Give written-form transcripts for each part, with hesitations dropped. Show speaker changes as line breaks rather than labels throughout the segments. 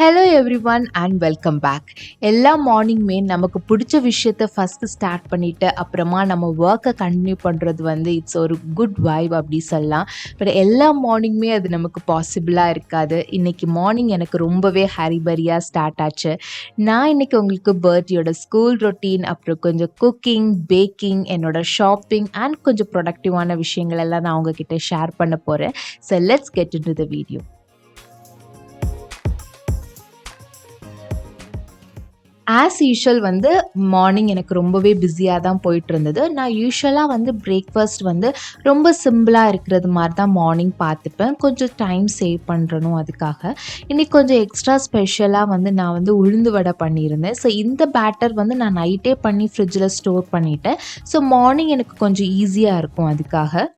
Hello everyone and welcome back. எல்லா மார்னிங்குமே நமக்கு பிடிச்ச விஷயத்த ஃபஸ்ட்டு ஸ்டார்ட் பண்ணிவிட்டு அப்புறமா நம்ம ஒர்க்கை கண்டினியூ பண்ணுறது இட்ஸ் ஒரு குட் வைப் அப்படி சொல்லலாம். பட் எல்லா மார்னிங்குமே அது நமக்கு பாசிபிளாக இருக்காது. இன்றைக்கி மார்னிங் எனக்கு ரொம்பவே ஹரிபரியாக ஸ்டார்ட் ஆச்சு. நான் இன்றைக்கி உங்களுக்கு பர்த்தியோட ஸ்கூல் ரொட்டீன், அப்புறம் கொஞ்சம் குக்கிங், பேக்கிங், என்னோட ஷாப்பிங் அண்ட் கொஞ்சம் ப்ரொடக்டிவான விஷயங்கள் எல்லாம் நான் உங்ககிட்ட ஷேர் பண்ண போகிறேன். So let's get into the video. As usual morning எனக்கு ரொம்பவே பிஸியாக தான் போயிட்டுருந்தது. நான் யூஷுவலாக பிரேக்ஃபாஸ்ட் ரொம்ப சிம்பிளாக இருக்கிறது மாதிரி தான் மார்னிங் பார்த்துப்பேன். கொஞ்சம் டைம் சேவ் பண்ணுறணும் அதுக்காக. இன்றைக்கி கொஞ்சம் எக்ஸ்ட்ரா ஸ்பெஷலாக நான் உளுந்து வடை பண்ணியிருந்தேன். ஸோ இந்த பேட்டர் நான் நைட்டே பண்ணி ஃப்ரிட்ஜில் ஸ்டோர் பண்ணிட்டேன். ஸோ மார்னிங் எனக்கு கொஞ்சம் ஈஸியாக இருக்கும் அதுக்காக.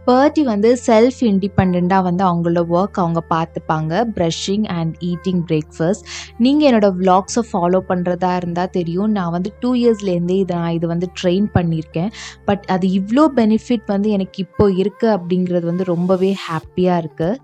பர்ட்டி செல்ஃப் இண்டிபெண்ட்டாக அவங்களோட ஒர்க் அவங்க பார்த்துப்பாங்க. Brushing and eating breakfast. நீங்கள் என்னோடய விலாக்ஸை ஃபாலோ பண்ணுறதா இருந்தால் தெரியும். நான் 2 இயர்ஸ்லேருந்தே இது ட்ரெயின் பண்ணியிருக்கேன். பட் அது இவ்வளோ பெனிஃபிட் எனக்கு இப்போ இருக்குது அப்படிங்கிறது ரொம்பவே ஹாப்பியாக இருக்குது.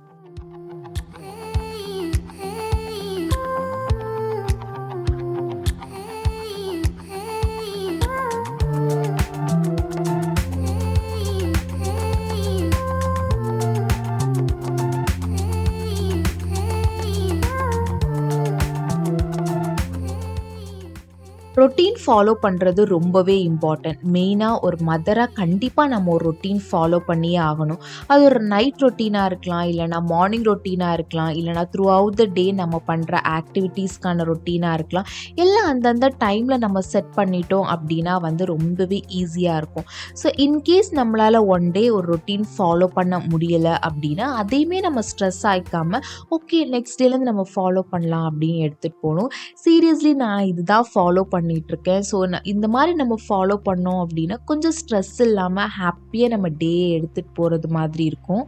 ரொட்டீன் ஃபாலோ பண்ணுறது ரொம்பவே இம்பார்ட்டன்ட். மெயினாக ஒரு மதராக கண்டிப்பாக நம்ம ஒரு ரொட்டீன் ஃபாலோ பண்ணியே ஆகணும். அது ஒரு நைட் ரொட்டீனாக இருக்கலாம், இல்லைனா மார்னிங் ரொட்டீனாக இருக்கலாம், இல்லைனா த்ரூ அவுட் த டே நம்ம பண்ணுற ஆக்டிவிட்டீஸ்க்கான ரொட்டீனாக இருக்கலாம். எல்லாம் அந்தந்த டைமில் நம்ம செட் பண்ணிட்டோம் அப்படின்னா ரொம்பவே ஈஸியாக இருக்கும். ஸோ இன்கேஸ் நம்மளால் ஒன் டே ஒரு ரொட்டீன் ஃபாலோ பண்ண முடியலை அப்படின்னா அதையுமே நம்ம ஸ்ட்ரெஸ் ஆகிக்காமல் ஓகே நெக்ஸ்ட் டேலேருந்து நம்ம ஃபாலோ பண்ணலாம் அப்படின்னு எடுத்துகிட்டு போகணும். சீரியஸ்லி நான் இதுதான் ஃபாலோ பண்ணிகிட்ருக்கேன். ஸோ இந்த மாதிரி நம்ம ஃபாலோ பண்ணோம் அப்படின்னா கொஞ்சம் ஸ்ட்ரெஸ் இல்லாமல் ஹாப்பியாக நம்ம டே எடுத்துகிட்டு போகிறது மாதிரி இருக்கும்.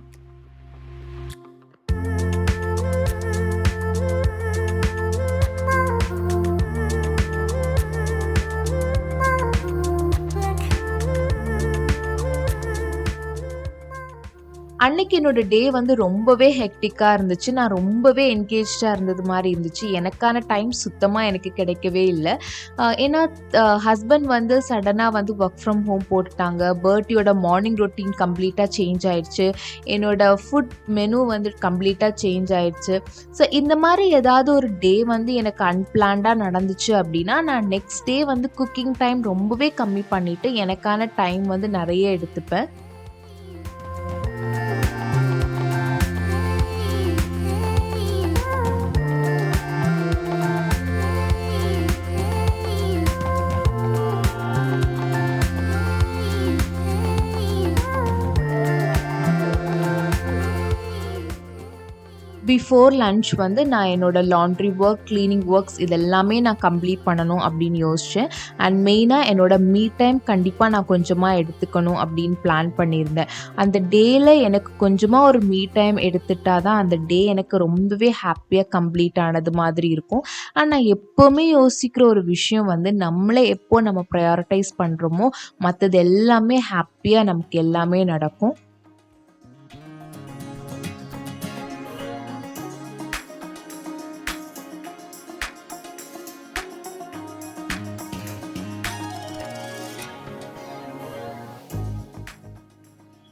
அன்னைக்கு என்னோட டே ரொம்பவே ஹெக்டிக்காக இருந்துச்சு. நான் ரொம்பவே என்கேஜ்டாக இருந்தது மாதிரி இருந்துச்சு. எனக்கான டைம் சுத்தமாக எனக்கு கிடைக்கவே இல்லை. ஏன்னா ஹஸ்பண்ட் சடனாக ஒர்க் ஃப்ரம் ஹோம் போட்டுட்டாங்க. பர்த்தியோட மார்னிங் ரொட்டீன் கம்ப்ளீட்டாக சேஞ்ச் ஆயிடுச்சு. என்னோட ஃபுட் மெனு கம்ப்ளீட்டாக சேஞ்ச் ஆயிடுச்சு. ஸோ இந்த மாதிரி ஏதாவது ஒரு டே எனக்கு அன்பிளான்டாக நடந்துச்சு அப்படின்னா நான் நெக்ஸ்ட் டே குக்கிங் டைம் ரொம்பவே கம்மி பண்ணிவிட்டு எனக்கான டைம் நிறைய எடுத்துப்பேன். பிஃபோர் லன்ச் நான் என்னோடய லாண்ட்ரி ஒர்க், க்ளீனிங் ஒர்க்ஸ் இதெல்லாமே நான் கம்ப்ளீட் பண்ணணும் அப்படின்னு யோசித்தேன். அண்ட் மெயினாக என்னோடய மீ டைம் கண்டிப்பாக நான் கொஞ்சமாக எடுத்துக்கணும் அப்படின்னு பிளான் பண்ணியிருந்தேன். அந்த டேயில் எனக்கு கொஞ்சமாக ஒரு மீ டைம் எடுத்துட்டால் தான் அந்த டே எனக்கு ரொம்பவே ஹாப்பியாக கம்ப்ளீட் ஆனது மாதிரி இருக்கும். ஆனால் எப்போவுமே யோசிக்கிற ஒரு விஷயம் நம்மளே எப்போ நம்ம ப்ரையாரிட்டைஸ் பண்ணுறோமோ மற்றது எல்லாமே ஹாப்பியாக நமக்கு எல்லாமே நடக்கும்.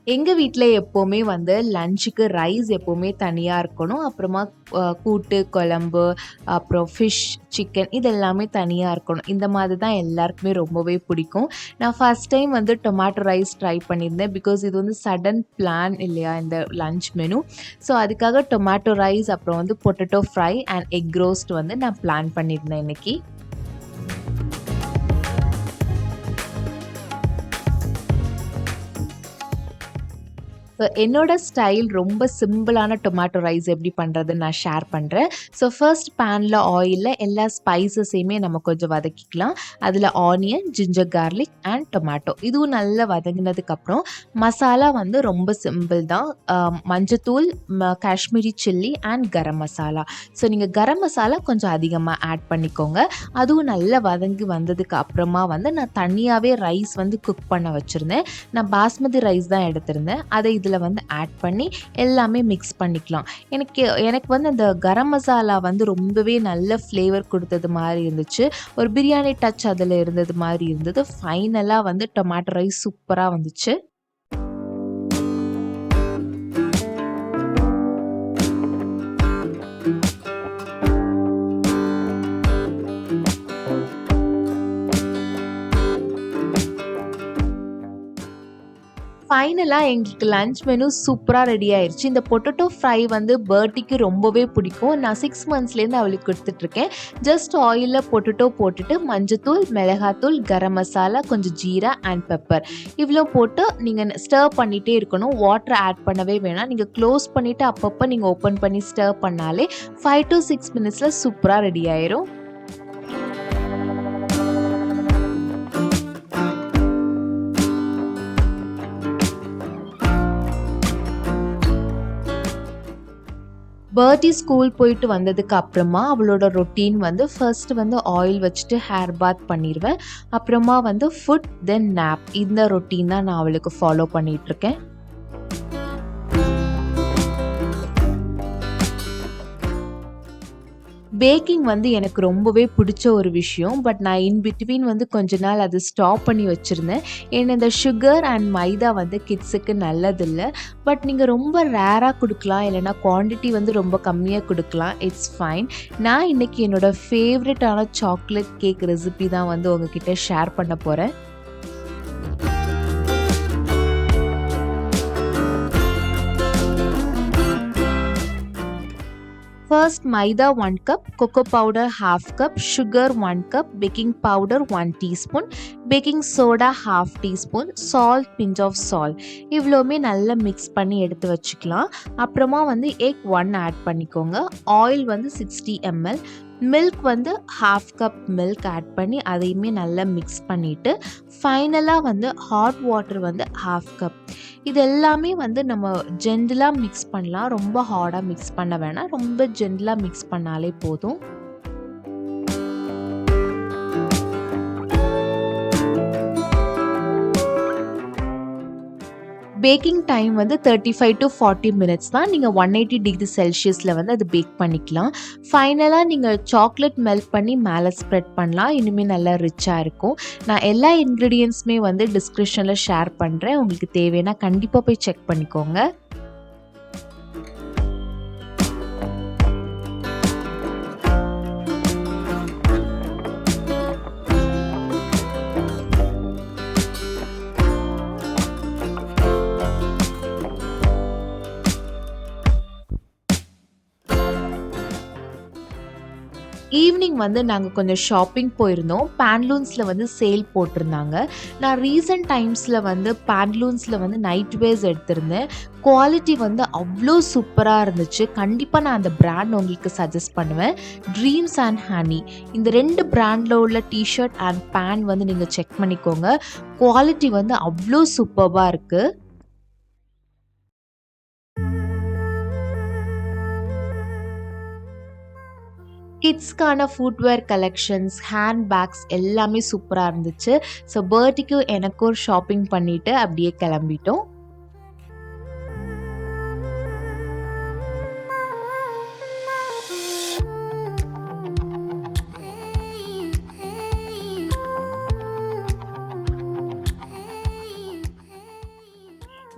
எங்கள் வீட்டில் எப்போவுமே லஞ்சுக்கு ரைஸ் எப்போவுமே தனியாக இருக்கணும். அப்புறமா கூட்டு, குழம்பு, அப்புறம் ஃபிஷ், சிக்கன் இதெல்லாமே தனியாக இருக்கணும். இந்த மாதிரி தான் எல்லாருக்குமே ரொம்பவே பிடிக்கும். நான் first time tomato rice try பண்ணியிருந்தேன். பிகாஸ் இது சடன் பிளான் இல்லையா இந்த லஞ்ச் மெனு. ஸோ அதுக்காக டொமேட்டோ ரைஸ், அப்புறம் potato fry and egg roast நான் பிளான் பண்ணியிருந்தேன் இன்றைக்கி. என்னோட ஸ்டைல் ரொம்ப சிம்பிளான டொமேட்டோ ரைஸ் எப்படி பண்ணுறதுன்னு நான் ஷேர் பண்ணுறேன். ஸோ ஃபர்ஸ்ட் பேனில் ஆயிலில் எல்லா ஸ்பைசஸையுமே நம்ம கொஞ்சம் வதக்கிக்கலாம். அதில் onion, ginger garlic and tomato இதுவும் நல்லா வதங்கினதுக்கப்புறம் மசாலா வந்து ரொம்ப சிம்பிள் தான். மஞ்சத்தூள், Kashmiri chilli and garam masala. So நீங்கள் கரம் மசாலா கொஞ்சம் அதிகமாக ஆட் பண்ணிக்கோங்க. அதுவும் நல்லா வதங்கி வந்ததுக்கு அப்புறமா வந்து நான் தனியாகவே ரைஸ் வந்து குக் பண்ண வச்சுருந்தேன். நான் பாஸ்மதி ரைஸ் தான் எடுத்திருந்தேன். அதை இதில் வந்து ஆட் பண்ணி எல்லாமே மிக்ஸ் பண்ணிக்கலாம். எனக்கு வந்து அந்த கரம் மசாலா வந்து ரொம்பவே நல்ல ஃப்ளேவர் கொடுத்தது மாதிரி இருந்துச்சு. ஒரு பிரியாணி டச் அதில் இருந்தது மாதிரி இருந்தது. ஃபைனலாக வந்து டொமேட்டோ ரைஸ் சூப்பராக வந்துச்சு. ஃபைனலாக எங்களுக்கு லன்ச் மெனு சூப்பராக ரெடி ஆயிடுச்சு. இந்த பொட்டேட்டோ ஃப்ரை வந்து பர்ட்டிக்கு ரொம்பவே பிடிக்கும். நான் 6 மந்த்ஸ்லேருந்து அவளுக்கு கொடுத்துட்ருக்கேன். ஜஸ்ட் ஆயிலில் பொட்டேட்டோ போட்டுட்டு மஞ்சத்தூள், மிளகாத்தூள், கரம் மசாலா, கொஞ்சம் ஜீரா அண்ட் பெப்பர் இவ்வளோ போட்டு நீங்கள் ஸ்டர் பண்ணிகிட்டே இருக்கணும். வாட்டர் ஆட் பண்ணவே வேணாம். நீங்கள் க்ளோஸ் பண்ணிவிட்டு அப்பப்போ நீங்கள் ஓப்பன் பண்ணி ஸ்டர் பண்ணாலே 5 to 6 மினிட்ஸில் சூப்பராக ரெடி ஆயிரும். பர்ட்டி ஸ்கூல் போயிட்டு வந்ததுக்கு அப்புறமா அவளோட ரொட்டீன் வந்து ஃபர்ஸ்ட் வந்து ஆயில் வச்சுட்டு ஹேர் பாத் பண்ணிடுவேன். அப்புறமா வந்து ஃபுட் தென் நேப் இந்த ரொட்டீன் தான் நான் அவளுக்கு ஃபாலோ பண்ணிகிட்ருக்கேன். பேக்கிங் வந்து எனக்கு ரொம்பவே பிடிச்ச ஒரு விஷயம். பட் நான் இன் பிட்வீன் வந்து கொஞ்ச நாள் அது ஸ்டாப் பண்ணி வச்சுருந்தேன். ஏன்னா இந்த சுகர் அண்ட் மைதா வந்து கிட்ஸுக்கு நல்லதில்லை. பட் நீங்கள் ரொம்ப ரேராக கொடுக்கலாம், இல்லைனா குவான்டிட்டி வந்து ரொம்ப கம்மியாக கொடுக்கலாம். It's fine. நான் இன்றைக்கி என்னோடய ஃபேவரட்டான சாக்லேட் கேக் ரெசிபி தான் வந்து உங்ககிட்ட ஷேர் பண்ண போகிறேன். First, maida 1 cup, cocoa powder 1/2 cup, sugar 1 cup, baking powder 1 teaspoon, baking soda 1/2 teaspoon, salt, pinch of salt. இவ்வளோமே நல்லா மிக்ஸ் பண்ணி எடுத்து வச்சுக்கலாம். அப்புறமா வந்து எக் 1 ஆட் பண்ணிக்கோங்க. ஆயில் வந்து 60 ml. மில்க் வந்து 1/2 கப் மில்க் ஆட் பண்ணி அதையுமே நல்லா மிக்ஸ் பண்ணிவிட்டு ஃபைனலாக வந்து ஹாட் வாட்டர் வந்து 1/2 கப். இது எல்லாமே வந்து நம்ம ஜென்டிலாக மிக்ஸ் பண்ணலாம். ரொம்ப ஹார்டாக மிக்ஸ் பண்ண வேணாம். ரொம்ப ஜென்டிலாக மிக்ஸ் பண்ணாலே போதும். பேக்கிங் டைம் வந்து 35 to 40 மினிட்ஸ் தான். நீங்கள் 180 டிகிரி செல்சியஸில் வந்து அது பேக் பண்ணிக்கலாம். ஃபைனலாக நீங்கள் சாக்லேட் மெல்ட் பண்ணி மேலே ஸ்ப்ரெட் பண்ணலாம். இனிமேல் நல்லா ரிச்சாக இருக்கும். நான் எல்லா இன்க்ரீடியன்ட்ஸுமே வந்து டிஸ்கிரிப்ஷனில் ஷேர் பண்ணுறேன். உங்களுக்கு தேவைன்னா கண்டிப்பாக போய் செக் பண்ணிக்கோங்க. ஈவினிங் வந்து நாங்கள் கொஞ்சம் ஷாப்பிங் போயிருந்தோம். பேண்ட்லூன்ஸில் வந்து சேல் போட்டிருந்தாங்க. நான் ரீசன்ட் டைம்ஸில் வந்து பேண்ட்லூன்ஸில் வந்து நைட் வேர்ஸ் எடுத்திருந்தேன். குவாலிட்டி வந்து அவ்வளோ சூப்பராக இருந்துச்சு. கண்டிப்பாக நான் அந்த பிராண்ட் உங்களுக்கு சஜஸ்ட் பண்ணுவேன். ட்ரீம்ஸ் அண்ட் ஹனி இந்த 2 பிராண்டில் உள்ள டிஷர்ட் அண்ட் பேண்ட் வந்து நீங்கள் செக் பண்ணிக்கோங்க. குவாலிட்டி வந்து அவ்வளோ சூப்பராக இருக்குது. கிட்ஸ்க்கான ஃபுட்வேர் கலெக்ஷன்ஸ், ஹேண்ட் பேக்ஸ் எல்லாமே சூப்பராக இருந்துச்சு. ஸோ பர்ட்டிக்கும் எனக்கும் ஷாப்பிங் பண்ணிவிட்டு அப்படியே கிளம்பிட்டோம்.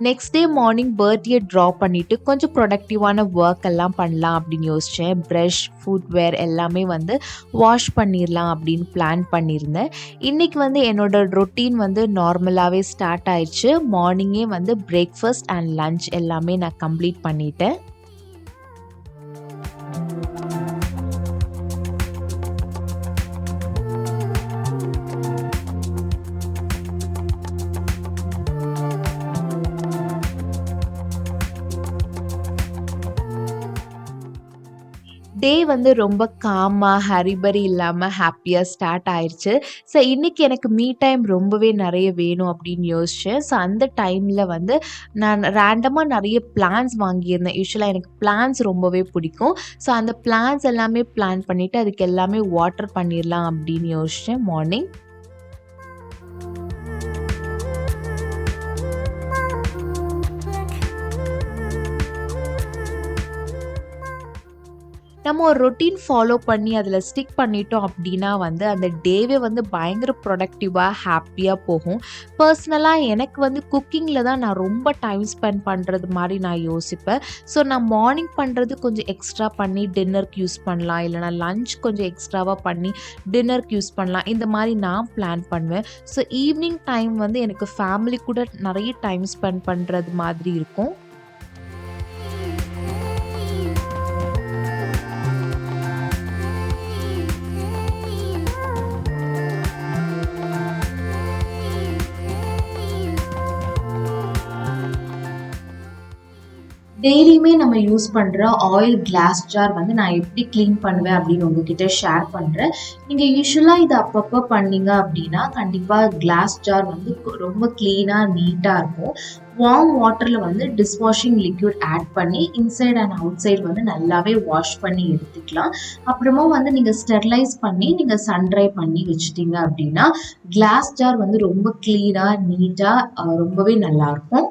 Next day morning birthday drop பண்ணிவிட்டு கொஞ்சம் ப்ரொடக்டிவான ஒர்க் எல்லாம் பண்ணலாம் அப்படின்னு யோசித்தேன். ப்ரஷ், ஃபுட்வேர் எல்லாமே வந்து வாஷ் பண்ணிடலாம் அப்படின்னு பிளான் பண்ணியிருந்தேன். இன்றைக்கி வந்து என்னோடய ரொட்டீன் வந்து நார்மலாகவே ஸ்டார்ட் ஆயிடுச்சு. மார்னிங்கே வந்து பிரேக்ஃபாஸ்ட் அண்ட் லன்ச் எல்லாமே நான் கம்ப்ளீட் பண்ணிட்டேன். டே வந்து ரொம்ப காமா, ஹரிபரி இல்லாம ஹாப்பியா ஸ்டார்ட் ஆயிருச்சு. ஸோ இன்னைக்கு எனக்கு மீ டைம் ரொம்பவே நெறைய வேணும் அப்படின்னு யோசிச்சேன். ஸோ அந்த டைம்ல வந்து நான் ரேண்டமா நெறைய பிளான்ஸ் வாங்கியிருந்தேன். யூசுவலா எனக்கு பிளான்ஸ் ரொம்பவே பிடிக்கும். ஸோ அந்த பிளான்ஸ் எல்லாமே பிளான் பண்ணிட்டு அதுக்கு எல்லாமே வாட்டர் பண்ணிடலாம் அப்படின்னு யோசிச்சேன் மார்னிங். நம்ம ஒரு ரொட்டீன் ஃபாலோ பண்ணி அதில் ஸ்டிக் பண்ணிட்டோம் அப்படின்னா வந்து அந்த டேவே வந்து பயங்கர ப்ரொடக்டிவாக ஹாப்பியாக போகும். பர்சனலாக எனக்கு வந்து குக்கிங்கில் தான் நான் ரொம்ப டைம் ஸ்பெண்ட் பண்ணுறது மாதிரி நான் யோசிப்பேன். ஸோ நான் மார்னிங் பண்ணுறது கொஞ்சம் எக்ஸ்ட்ரா பண்ணி டின்னருக்கு யூஸ் பண்ணலாம், இல்லைனா லஞ்ச் கொஞ்சம் எக்ஸ்ட்ராவாக பண்ணி டின்னருக்கு யூஸ் பண்ணலாம், இந்த மாதிரி நான் பிளான் பண்ணுவேன். ஸோ ஈவினிங் டைம் வந்து எனக்கு ஃபேமிலி கூட நிறைய டைம் ஸ்பெண்ட் பண்ணுறது மாதிரி இருக்கும். டெய்லியுமே நம்ம யூஸ் பண்ணுற ஆயில் கிளாஸ் ஜார் வந்து நான் எப்படி க்ளீன் பண்ணுவேன் அப்படின்னு உங்ககிட்ட ஷேர் பண்ணுறேன். நீங்கள் யூஸ்வலாக இதை அப்பப்போ பண்ணீங்க அப்படின்னா கண்டிப்பாக கிளாஸ் ஜார் வந்து ரொம்ப க்ளீனாக நீட்டாக இருக்கும். வார்ம் வாட்டரில் வந்து டிஷ்வாஷிங் லிக்விட் ஆட் பண்ணி இன்சைட் அண்ட் அவுட் சைட் வந்து நல்லாவே வாஷ் பண்ணி எடுத்துக்கலாம். அப்புறமா வந்து நீங்கள் ஸ்டெர்லைஸ் பண்ணி நீங்கள் சன்ட்ரை பண்ணி வச்சுட்டீங்க அப்படின்னா கிளாஸ் ஜார் வந்து ரொம்ப க்ளீனாக நீட்டாக ரொம்பவே நல்லாயிருக்கும்.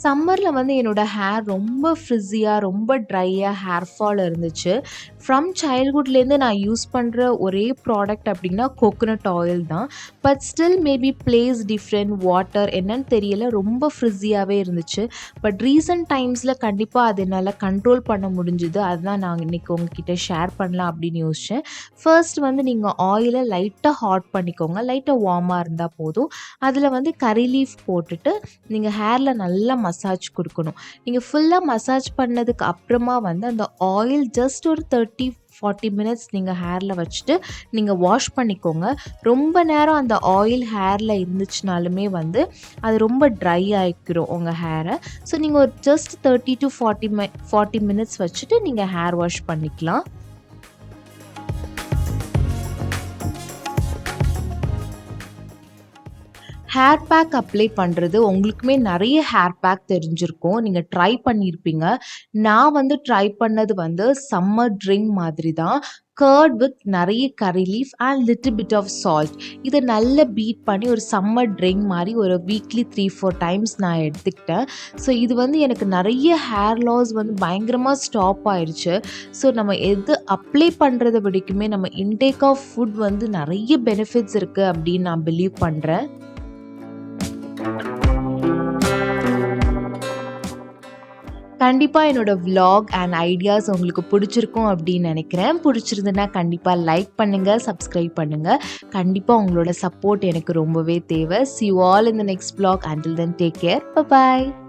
சம்மரில் வந்து என்னோடய ஹேர் ரொம்ப ஃப்ரிஸியாக ரொம்ப ட்ரையாக ஹேர் ஃபால் இருந்துச்சு. ஃப்ரம் சைல்ட்ஹுட்லேருந்து நான் யூஸ் பண்ணுற ஒரே ப்ராடக்ட் அப்படின்னா கோகோனட் ஆயில் தான். But still maybe place different water என்னன்னு தெரியல, ரொம்ப ஃப்ரிஸியாகவே இருந்துச்சு. பட் ரீசன்ட் டைம்ஸில் கண்டிப்பாக அது என்னால் கண்ட்ரோல் பண்ண முடிஞ்சுது. அதுதான் நான் இன்றைக்கி உங்ககிட்ட ஷேர் பண்ணலாம் அப்படின்னு யோசித்தேன். ஃபர்ஸ்ட் வந்து நீங்கள் ஆயிலை லைட்டாக ஹாட் பண்ணிக்கோங்க, லைட்டாக வார்மாக இருந்தால் போதும். அதில் வந்து கறி லீஃப் போட்டுட்டு நீங்கள் ஹேரில் நல்லா மசாஜ் கொடுக்கணும். நீங்கள் ஃபுல்லாக மசாஜ் பண்ணதுக்கு அப்புறமா வந்து அந்த ஆயில் ஜஸ்ட் ஒரு 30-40 மினிட்ஸ் நீங்கள் ஹேரில் வச்சுட்டு நீங்கள் வாஷ் பண்ணிக்கோங்க. ரொம்ப நேரம் அந்த ஆயில் ஹேரில் இருந்துச்சுனாலுமே வந்து அது ரொம்ப ட்ரை ஆகிக்கிறோம் உங்கள் ஹேரை. ஸோ நீங்கள் ஒரு ஜஸ்ட் 30-40 மினிட்ஸ் வச்சுட்டு நீங்கள் ஹேர் வாஷ் பண்ணிக்கலாம். ஹேர் பேக் அப்ளை பண்ணுறது உங்களுக்குமே நிறைய ஹேர் பேக் தெரிஞ்சிருக்கும், நீங்கள் ட்ரை பண்ணியிருப்பீங்க. நான் வந்து ட்ரை பண்ணது வந்து சம்மர் ட்ரிங்க் மாதிரி தான். கர்ட் வித் நிறைய curry leaf and little bit of salt. இதை நல்லா பீட் பண்ணி ஒரு சம்மர் ட்ரிங்க் மாதிரி ஒரு வீக்லி 3-4 டைம்ஸ் நான் எடுத்துக்கிட்டேன். ஸோ இது வந்து எனக்கு நிறைய ஹேர் லாஸ் வந்து பயங்கரமாக ஸ்டாப் ஆயிடுச்சு. ஸோ நம்ம எது அப்ளை பண்ணுறதை விடைக்குமே நம்ம இன்டேக் ஆஃப் ஃபுட் வந்து நிறைய பெனிஃபிட்ஸ் இருக்குது அப்படின்னு நான் பிலீவ் பண்ணுறேன். கண்டிப்பாக என்னோட vlog அண்ட் ஐடியாஸ் உங்களுக்கு பிடிச்சிருக்கும் அப்படின்னு நினைக்கிறேன். பிடிச்சிருந்துன்னா கண்டிப்பாக லைக் பண்ணுங்கள், சப்ஸ்கிரைப் பண்ணுங்கள். கண்டிப்பாக உங்களோட சப்போர்ட் எனக்கு ரொம்பவே தேவை. See you all in the next vlog. Until then, take care. Bye bye.